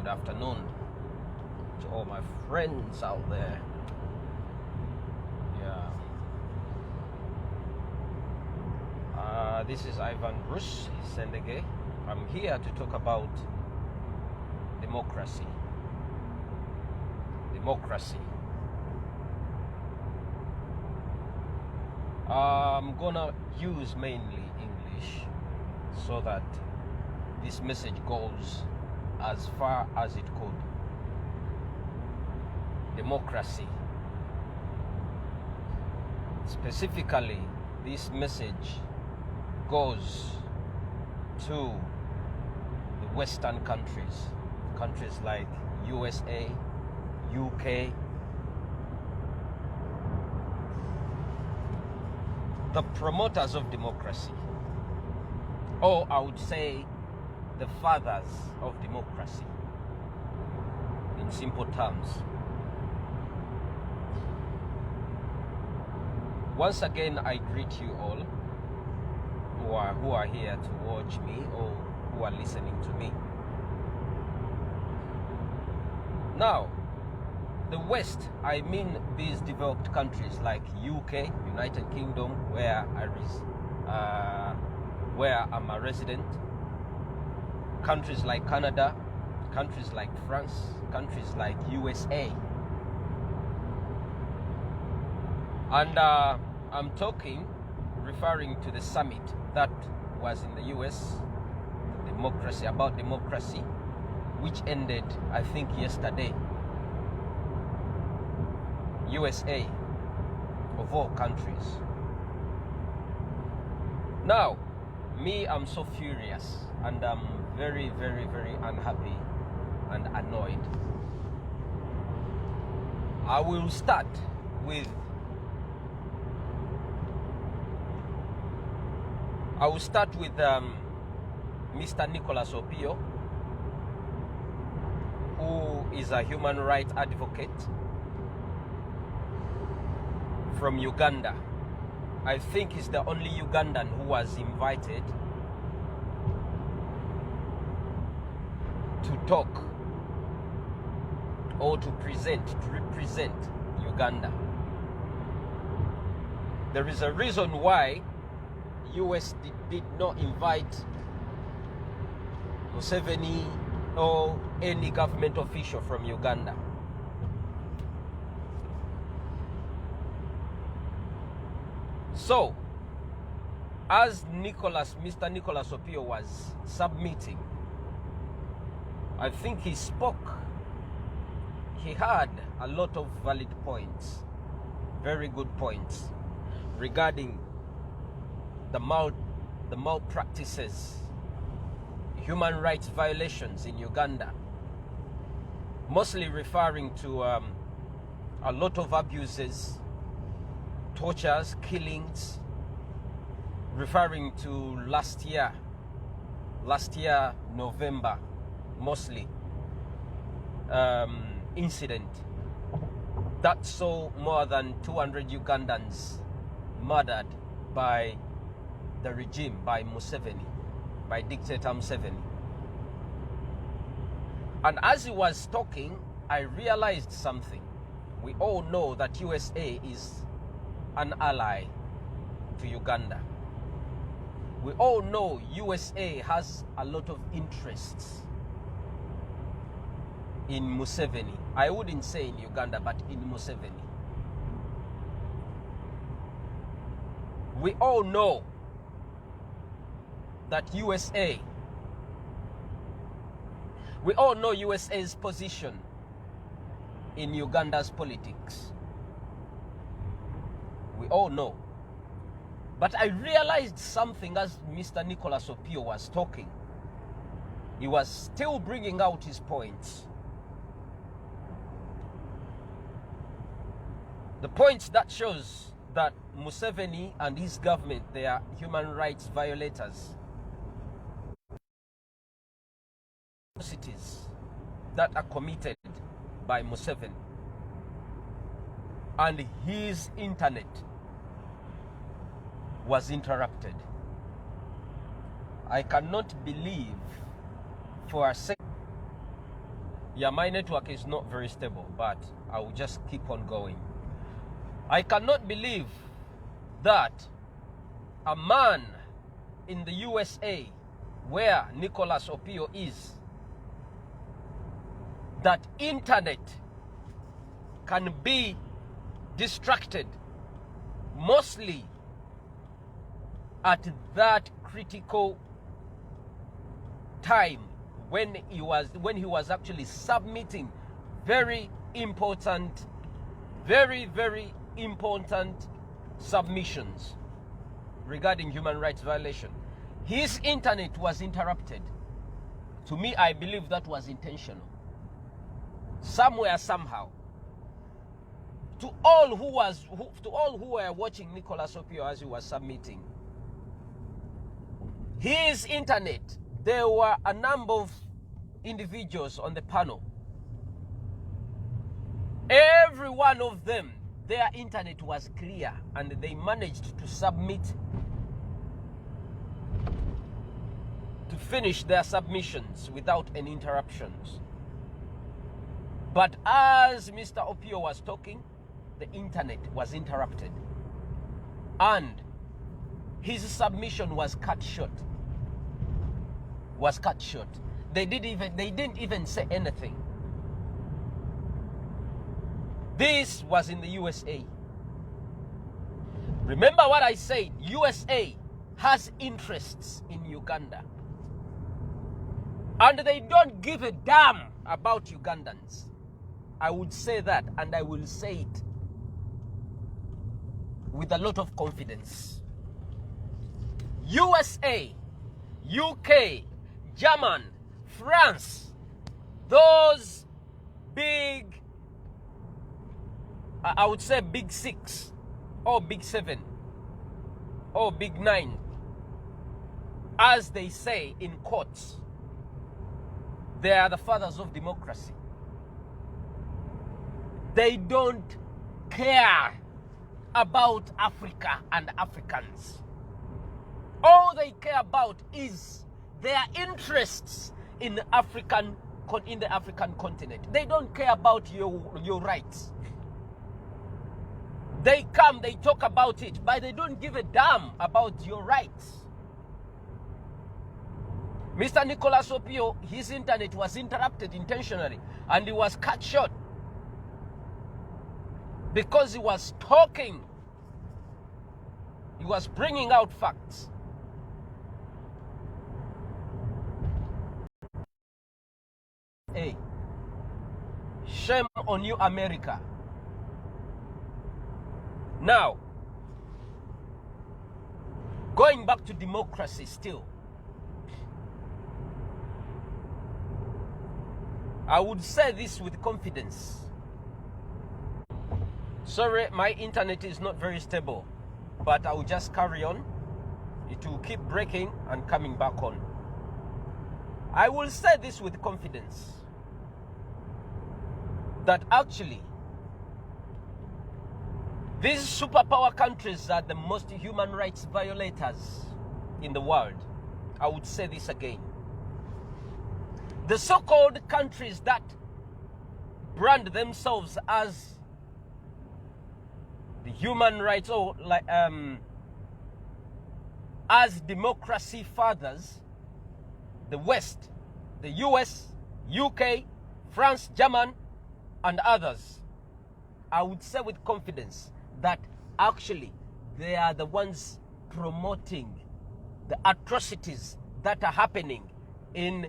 Good afternoon to all my friends out there. This is Ivan Bruce Sendege. I'm here to talk about democracy. I'm gonna use mainly English so that this message goes as far as it could. Democracy. Specifically, this message goes to the Western countries like USA, UK, the promoters of democracy, or I would say the fathers of democracy, in simple terms. Once again, I greet you all who are here to watch me or who are listening to me. Now, the West, I mean these developed countries like UK, United Kingdom, where I'm a resident, countries like Canada, countries like France, countries like USA. And I'm referring to the summit that was in the US, about democracy, which ended, I think, yesterday. USA, of all countries. Now, me, I'm so furious and I'm very, very, very unhappy and annoyed. I will start with Mr. Nicholas Opio, who is a human rights advocate from Uganda. I think he's the only Ugandan who was invited to talk or to represent Uganda. There is a reason why US did not invite Museveni or any government official from Uganda. So, as Mr. Nicholas Opio was submitting, I think he spoke. He had a lot of valid points, very good points, regarding the malpractices, human rights violations in Uganda, mostly referring to a lot of abuses, tortures, killings, referring to last year November, mostly incident that saw more than 200 Ugandans murdered by the regime, by Museveni, by Dictator Museveni. And as he was talking, I realized something. We all know that USA is an ally to Uganda. We all know USA has a lot of interests in Museveni. I wouldn't say in Uganda, but in Museveni. We all know that USA's position in Uganda's politics. We all know. But I realized something as Mr. Nicholas Opio was talking. He was still bringing out his points. The points that shows that Museveni and his government, they are human rights violators. Atrocities that are committed by Museveni. And his internet was interrupted. I cannot believe for a second Yeah, my network is not very stable, but I will just keep on going. I cannot believe that a man in the USA, where Nicholas Opio is, that internet can be distracted mostly at that critical time when he was actually submitting very important submissions regarding human rights violation. His internet was interrupted. To me, I believe that was intentional. Somewhere, somehow. To all who were watching Nicholas Opio as he was submitting, his internet, there were a number of individuals on the panel. Every one of them, their internet was clear, and they managed to submit, to finish their submissions without any interruptions. But as Mr. Opio was talking, the internet was interrupted, and his submission was cut short. They didn't even say anything. This was in the USA. Remember what I said, USA has interests in Uganda. And they don't give a damn about Ugandans. I would say that, and I will say it with a lot of confidence. USA, UK, German, France, those big, I would say big 6 or big 7 or big 9, as they say in courts, they are the fathers of democracy. They don't care about Africa and Africans. All they care about is their interests in the African continent. They don't care about your rights. They come, they talk about it, but they don't give a damn about your rights. Mr. Nicholas Opio, his internet was interrupted intentionally, and he was cut short because he was talking. He was bringing out facts. Hey, shame on you, America. Now, going back to democracy still, I would say this with confidence. Sorry, my internet is not very stable, but I will just carry on. It will keep breaking and coming back on. I will say this with confidence, that actually these superpower countries are the most human rights violators in the world. I would say this again. The so-called countries that brand themselves as the human rights or like as democracy fathers, the West, the US, UK, France, German, and others, I would say with confidence that actually they are the ones promoting the atrocities that are happening in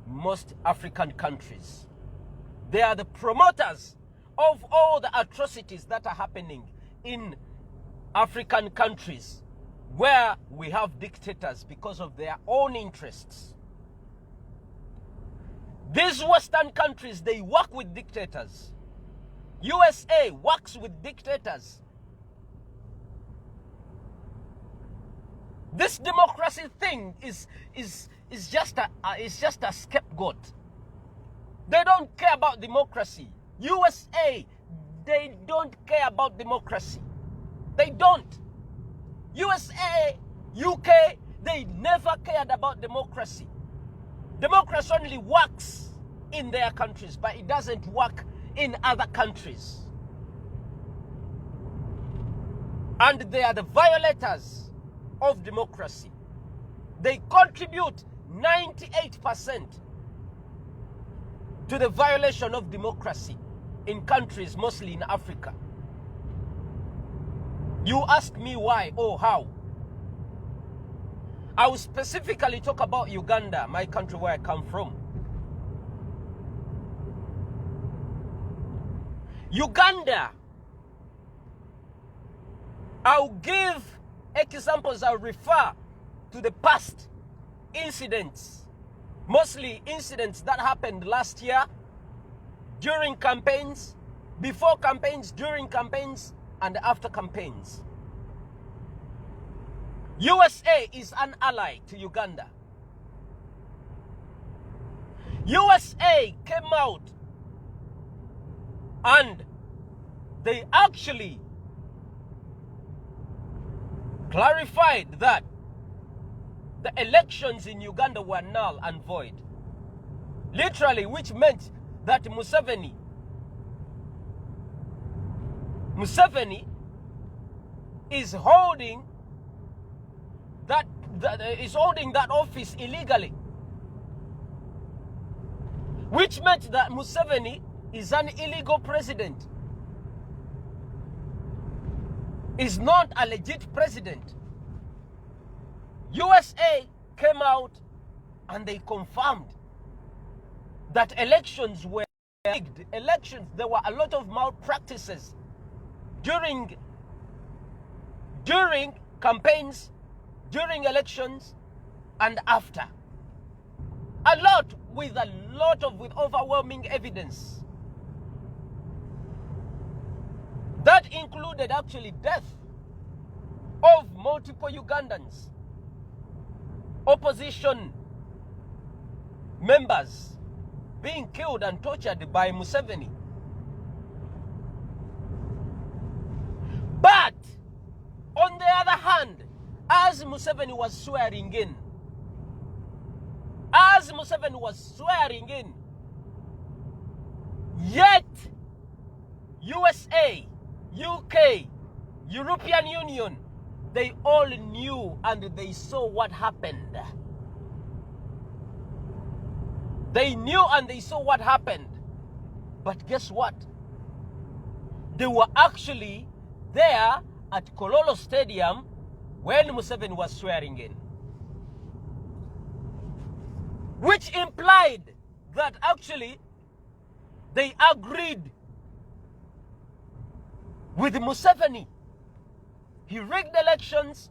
most African countries. They are the promoters of all the atrocities that are happening in African countries where we have dictators because of their own interests. These Western countries, they work with dictators. USA works with dictators. This democracy thing is just a scapegoat. They don't care about democracy. USA, they don't care about democracy. They don't. USA, UK, they never cared about democracy. Democracy only works in their countries, but it doesn't work in other countries. And they are the violators of democracy. They contribute 98% to the violation of democracy in countries, mostly in Africa. You ask me why or how. I will specifically talk about Uganda, my country where I come from. Uganda, I'll give examples, I'll refer to the past incidents, mostly incidents that happened last year, during campaigns, before campaigns, during campaigns, and after campaigns. USA is an ally to Uganda. USA came out and they actually clarified that the elections in Uganda were null and void. Literally, which meant that Museveni is holding that office illegally. Which meant that Museveni is an illegal president. Is not a legit president. USA came out and they confirmed that elections were rigged. Elections, there were a lot of malpractices during campaigns, during elections, and after. With overwhelming evidence. That included actually death of multiple Ugandans, opposition members being killed and tortured by Museveni. But on the other hand, as Museveni was swearing in, yet USA, UK, European Union, they all knew and they saw what happened. They knew and they saw what happened. But guess what? They were actually there at Kololo Stadium when Museveni was swearing in. Which implied that actually they agreed with Museveni. He rigged elections.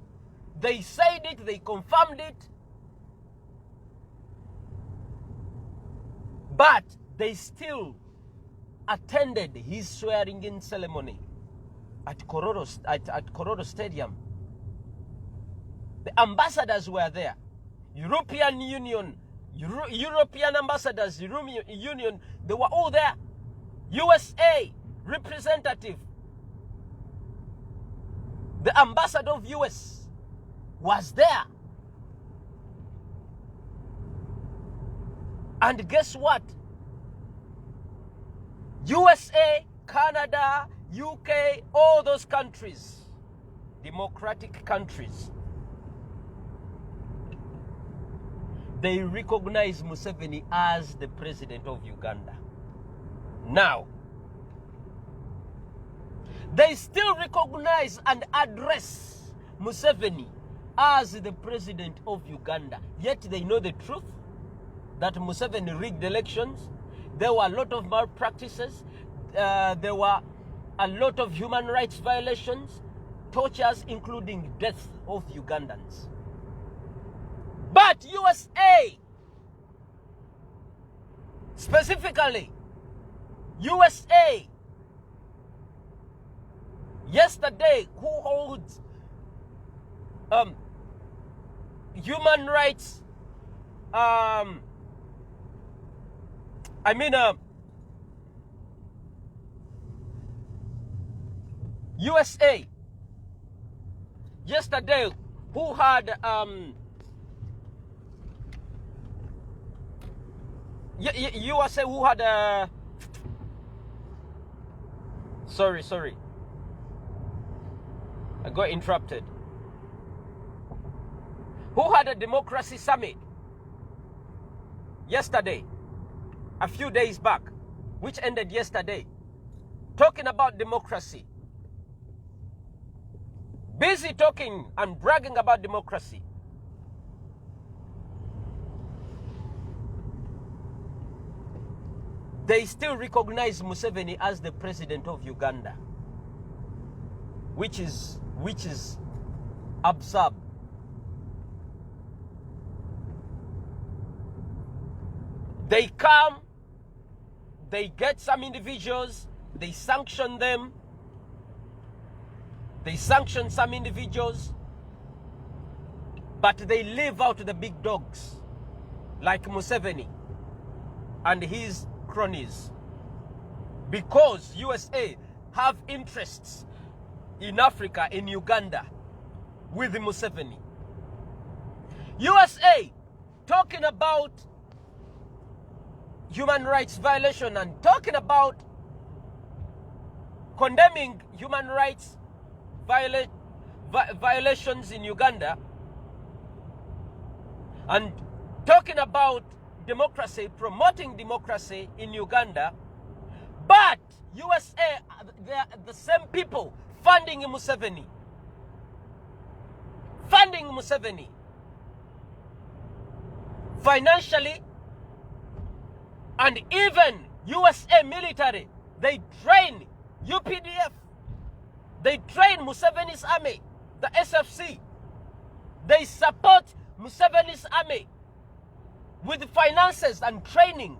They said it, they confirmed it. But they still attended his swearing-in ceremony at Kololo Stadium. The ambassadors were there. European Union, European ambassadors, Union, they were all there. USA representative, the ambassador of US was there. And guess what? USA, Canada, UK, all those countries, democratic countries, they recognize Museveni as the president of Uganda. Now, they still recognize and address Museveni as the president of Uganda. Yet they know the truth that Museveni rigged elections. There were a lot of malpractices. There were a lot of human rights violations, tortures, including death of Ugandans. But USA, specifically USA, yesterday, who holds human rights, USA, yesterday, who had USA who had a... Sorry. I got interrupted. Who had a democracy summit yesterday, a few days back, which ended yesterday, talking about democracy. Busy talking and bragging about democracy. They still recognize Museveni as the president of Uganda, which is absurd. They come, they get some individuals, they sanction them, they sanction some individuals, but they leave out the big dogs like Museveni and his cronies, because USA have interests in Africa, in Uganda, with Museveni. USA talking about human rights violation and talking about condemning human rights violations in Uganda, and talking about democracy, promoting democracy in Uganda, but USA, the same people funding Museveni. Funding Museveni financially, and even USA military, they train UPDF, they train Museveni's army, the SFC. They support Museveni's army with finances and training.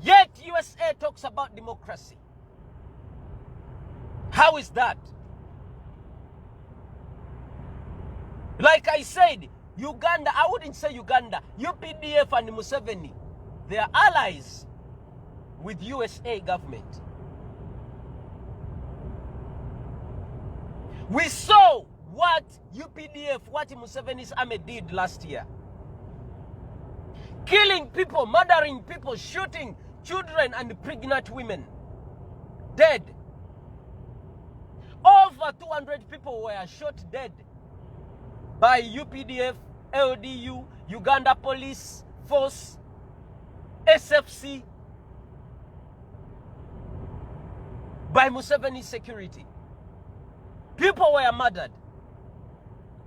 Yet USA talks about democracy. How is that? Like I said, Uganda, I wouldn't say Uganda, UPDF and Museveni, they are allies with USA government. We saw what UPDF, what Museveni's army did last year. Killing people, murdering people, shooting children and pregnant women. Dead. Over 200 people were shot dead by UPDF, LDU, Uganda Police Force, SFC, by Museveni's security. People were murdered.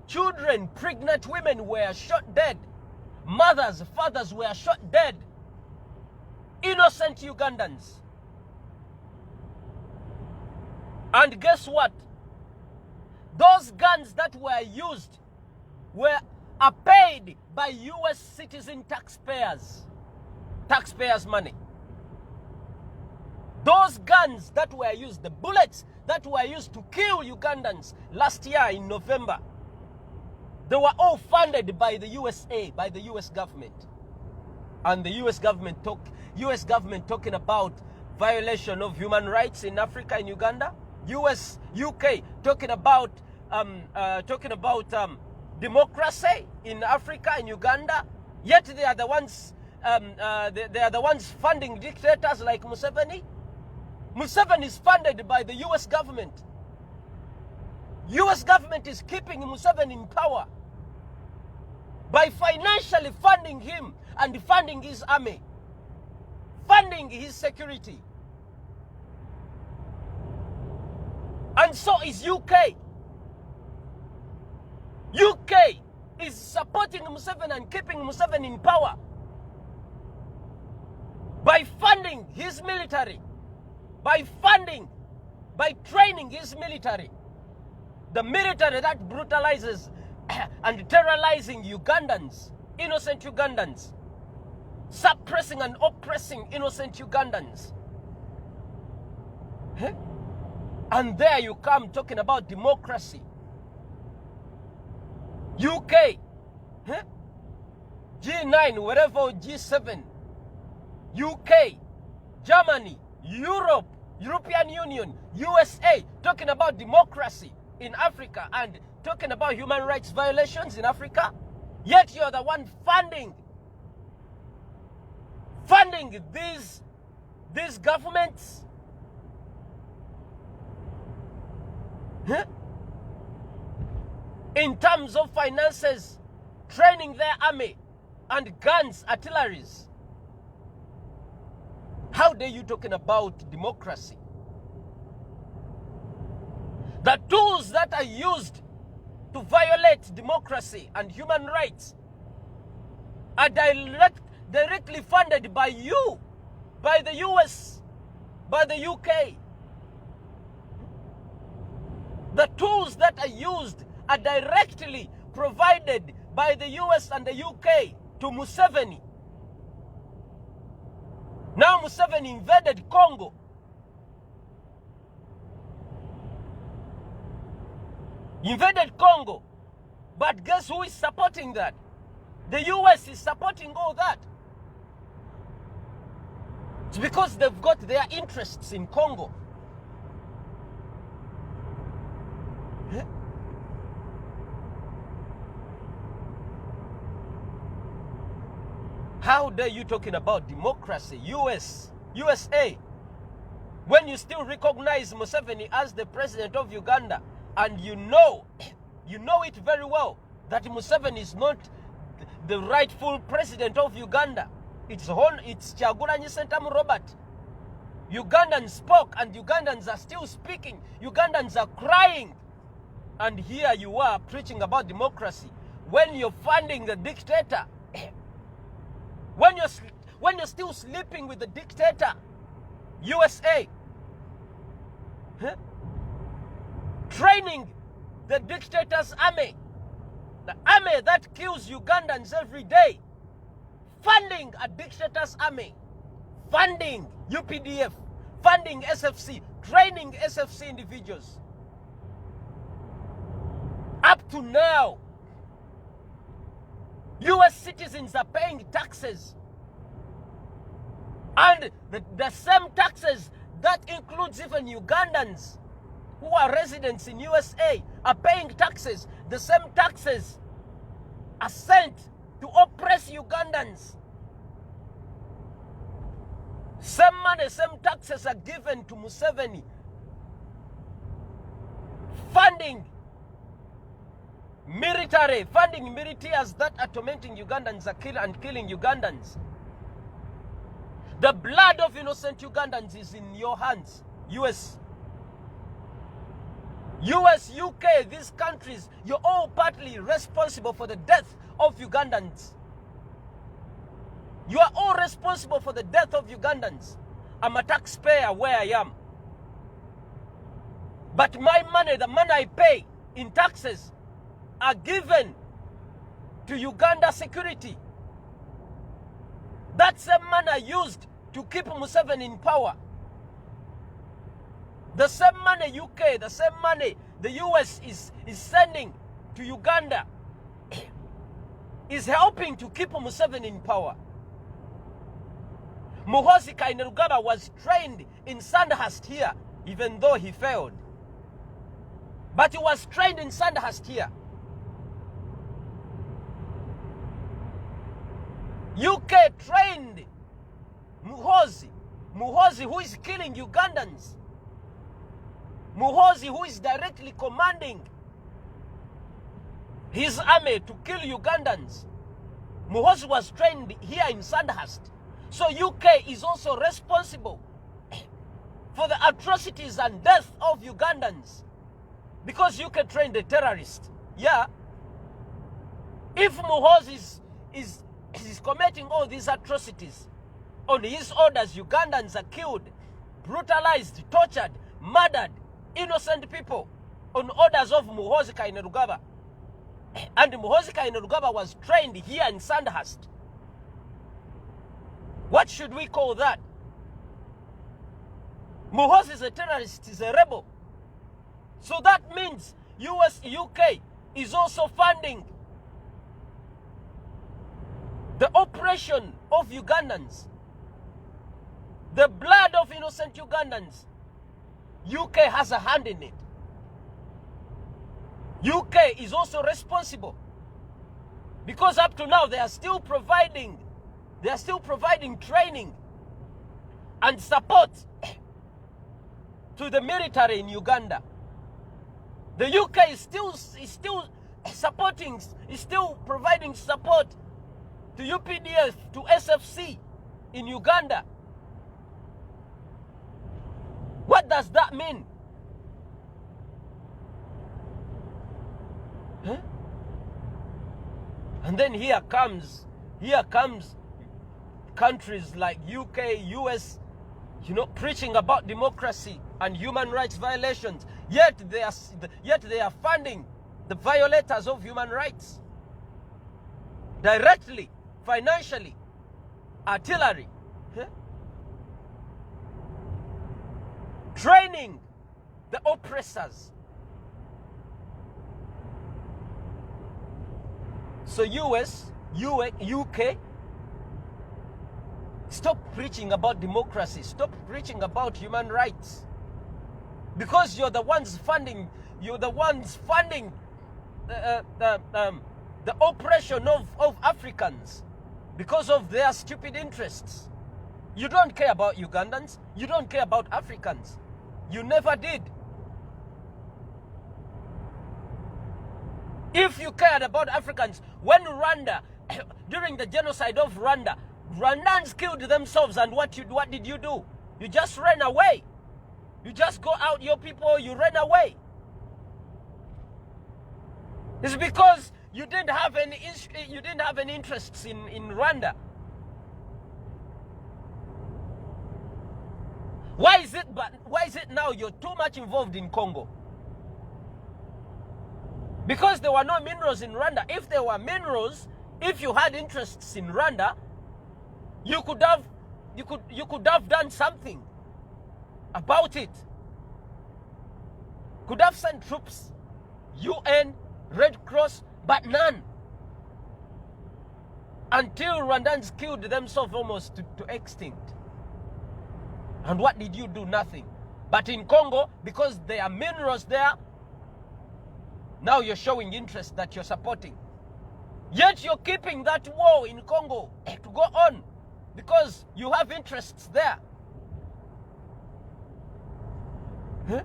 Children, pregnant women were shot dead. Mothers, fathers were shot dead. Innocent Ugandans. And guess what? Those guns that were used are paid by US citizen taxpayers. Taxpayers' money. Those guns that were used, the bullets that were used to kill Ugandans last year in November, they were all funded by the USA, by the US government. And the US government talking about violation of human rights in Africa and Uganda. UK talking about democracy in Africa and Uganda. Yet they are the ones funding dictators like Museveni. Museveni is funded by the US government. US government is keeping Museveni in power by financially funding him and funding his army, funding his security. And so is UK. UK is supporting Museveni and keeping Museveni in power by funding his military, by training his military. The military that brutalizes and terrorizing Ugandans, innocent Ugandans, suppressing and oppressing innocent Ugandans. And there you come talking about democracy. UK, G9, wherever, G7, UK, Germany, Europe, European Union, USA, talking about democracy in Africa and talking about human rights violations in Africa. Yet you're the one funding funding these governments? Huh? In terms of finances, training their army and guns, artilleries. How dare you talking about democracy? The tools that are used to violate democracy and human rights are directly funded by you, by the US, by the UK. The tools that are used are directly provided by the US and the UK to Museveni. Now Museveni invaded Congo. Invaded Congo. But guess who is supporting that? The US is supporting all that. It's because they've got their interests in Congo. How dare you talking about democracy, USA, when you still recognize Museveni as the president of Uganda, and you know it very well that Museveni is not the rightful president of Uganda. It's Kyagulanyi Ssentamu Robert. Ugandans spoke and Ugandans are still speaking. Ugandans are crying. And here you are preaching about democracy when you're funding the dictator. When you're still sleeping with the dictator, USA. Huh? Training the dictator's army. The army that kills Ugandans every day. Funding a dictator's army. Funding UPDF. Funding SFC. Training SFC individuals. Up to now, US citizens are paying taxes. And the same taxes that includes even Ugandans who are residents in USA are paying taxes. The same taxes are sent to oppress Ugandans. Same money, same taxes are given to Museveni. Funding militias that are tormenting Ugandans and killing Ugandans. The blood of innocent Ugandans is in your hands. US, UK, these countries, you're all partly responsible for the death of Ugandans. You are all responsible for the death of Ugandans. I'm a taxpayer where I am. But my money, the money I pay in taxes, are given to Uganda security. That same money used to keep Museveni in power. The same money UK, the same money the US is sending to Uganda is helping to keep Museveni in power. Muhoozi Kainerugaba was trained in Sandhurst here, even though he failed. But he was trained in Sandhurst here. UK trained Muhoozi who is killing Ugandans. Muhoozi who is directly commanding his army to kill Ugandans. Muhoozi was trained here in Sandhurst. So UK is also responsible for the atrocities and death of Ugandans. Because UK trained the terrorists. Yeah. If Muhoozi is committing all these atrocities, on his orders, Ugandans are killed, brutalized, tortured, murdered, innocent people, on orders of Muhoozi Kainerugaba. And Muhoozi Kainerugaba was trained here in Sandhurst. What should we call that? Muhoozi is a terrorist, is a rebel. So that means UK is also funding the oppression of Ugandans. The blood of innocent Ugandans. UK has a hand in it. UK is also responsible. Because up to now they are still providing They are still providing training and support to the military in Uganda. The UK is still supporting, is still providing support to UPDF, to SFC in Uganda. What does that mean? Huh? And then here comes countries like UK, US, preaching about democracy and human rights violations. Yet they are funding the violators of human rights directly, financially, artillery, training the oppressors. So US, UK, stop preaching about democracy. Stop preaching about human rights. Because you're the ones funding the oppression of Africans because of their stupid interests. You don't care about Ugandans. You don't care about Africans. You never did. If you cared about Africans, when Rwanda, during the genocide of Rwanda, Rwandans killed themselves, and what did you do? You just ran away. You just go out, your people, you ran away. It's because you didn't have any interests in Rwanda. Why is it now you're too much involved in Congo? Because there were no minerals in Rwanda. If there were minerals, if you had interests in Rwanda, you could have done something about it. Could have sent troops, UN, Red Cross, but none. Until Rwandans killed themselves almost to extinct. And what did you do? Nothing. But in Congo, because there are minerals there, now you're showing interest that you're supporting. Yet you're keeping that war in Congo to go on because you have interests there. Huh?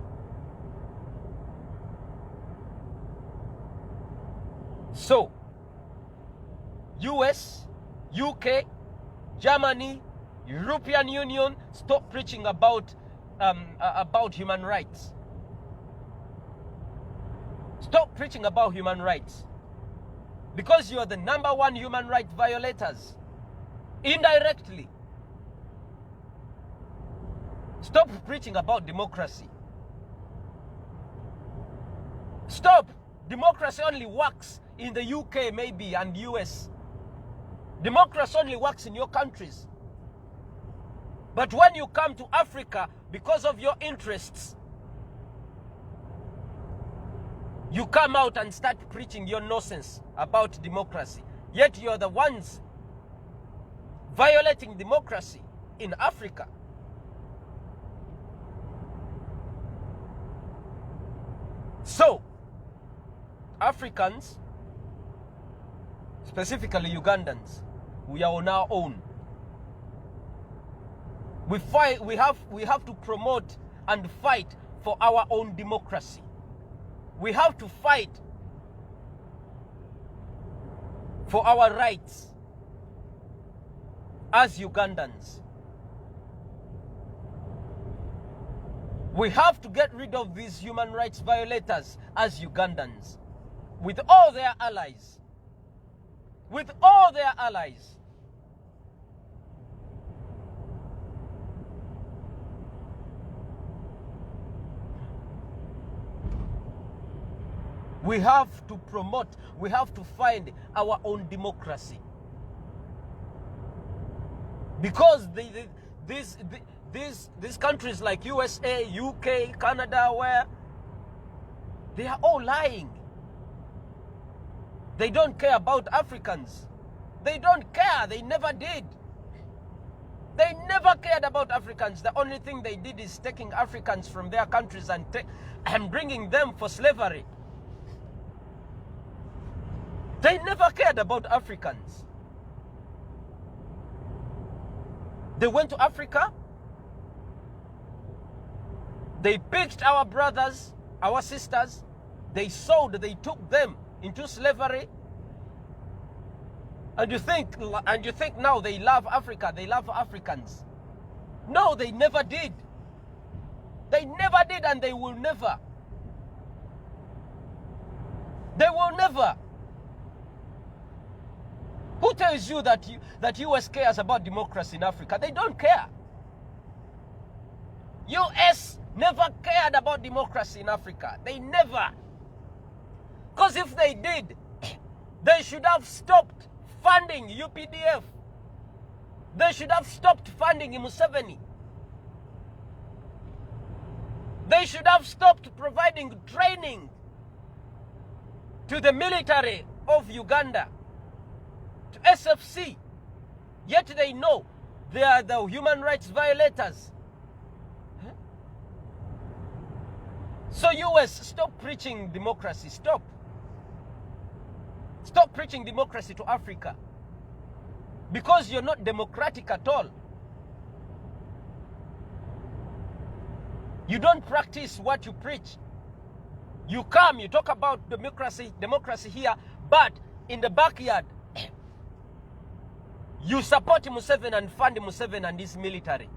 So, US, UK, Germany, European Union, stop preaching about human rights. Stop preaching about human rights. Because you are the #1 human rights violators. Indirectly. Stop preaching about democracy. Stop. Democracy only works in the UK maybe and US. Democracy only works in your countries. But when you come to Africa, because of your interests, you come out and start preaching your nonsense about democracy. Yet you're the ones violating democracy in Africa. So, Africans, specifically Ugandans, we are on our own. We have to promote and fight for our own democracy. We have to fight for our rights as Ugandans. We have to get rid of these human rights violators as Ugandans, with all their allies. With all their allies. We have to promote, we have to find our own democracy. Because these countries like USA, UK, Canada, where they are all lying. They don't care about Africans. They don't care. They never did. They never cared about Africans. The only thing they did is taking Africans from their countries and bringing them for slavery. They never cared about Africans. They went to Africa. They picked our brothers, our sisters. They sold, they took them into slavery. And you think now they love Africa, they love Africans. No, they never did. They never did, and they will never. They will never. Who tells you that US cares about democracy in Africa? They don't care. US never cared about democracy in Africa. They never. Because if they did, they should have stopped funding UPDF. They should have stopped funding Museveni. They should have stopped providing training to the military of Uganda, to SFC. Yet they know they are the human rights violators. So US, stop preaching democracy. Stop. Stop preaching democracy to Africa. Because you're not democratic at all. You don't practice what you preach. You come, you talk about democracy here, but in the backyard, you support Museveni and fund Museveni and his military.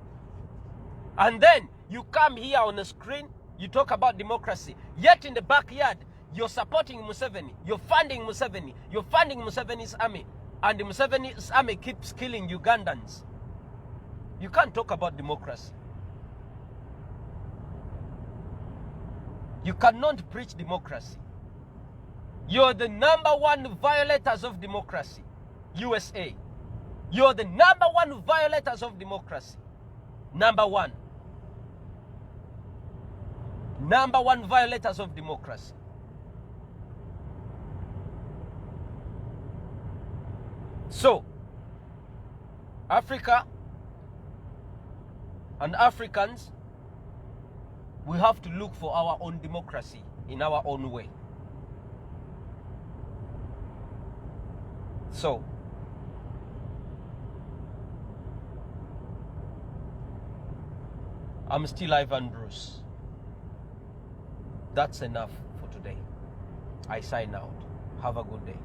And then you come here on the screen, you talk about democracy. Yet in the backyard, you're supporting Museveni, you're funding Museveni's army, and the Museveni's army keeps killing Ugandans. You can't talk about democracy. You cannot preach democracy. You're the #1 violators of democracy, USA. You're the #1 violators of democracy. #1. #1 violators of democracy. So, Africa and Africans, we have to look for our own democracy in our own way. So, I'm still Ivan Bruce. That's enough for today. I sign out. Have a good day.